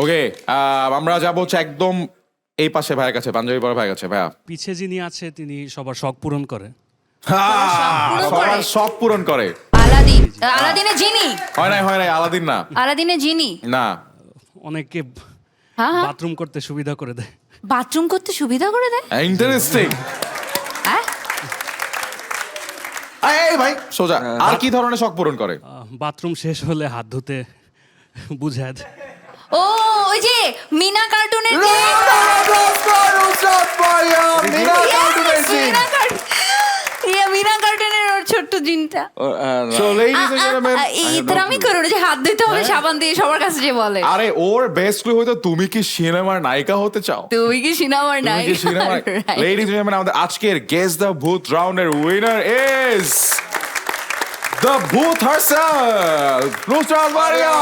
ওকে আমরা যাবো হচ্ছে একদম এই পাশে ভাইয়ের কাছে, পাঞ্জাবি পরা ভাইয়ের কাছে। ভাইয়া পিছে যিনি আছে তিনি সবার শখ পূরণ করে। সবার শখ পূরণ করে। আলাদিন, আলাদিনের জিনি। হয় নাই আলাদিন না, আলাদিনের জিনি না। অনেককে হ্যাঁ হ্যাঁ, বাথরুম করতে সুবিধা করে দেয়। বাথরুম করতে সুবিধা করে দেয়। ইন্টারেস্টিং। হ্যাঁ, এই ভাই সোজা, আর কি ধরনের শখ পূরণ করে? বাথরুম শেষ হলে হাত ধুতে বুঝায় দেয়। ও ওই যে মিনা কার্টুনের মিনা কার্টুনের ওর ছোট্ট জিনটা। ইতরামি করো না যে হাত ধুতে হবে সাবান দিয়ে, সবার কাছে যে বলে। আরে ওর বেস্ট ক্লু হয়তো তুমি কি সিনেমার নায়িকা হতে চাও? তুমি কি সিনেমার নাই? লেডিজ এন্ড জেন্টলম্যান, আমাদের আজকের গেস দ্য ভূত রাউন্ডের উইনার ইজ দ্য ভূত হারসেলফ, নুসরাত মারিয়া।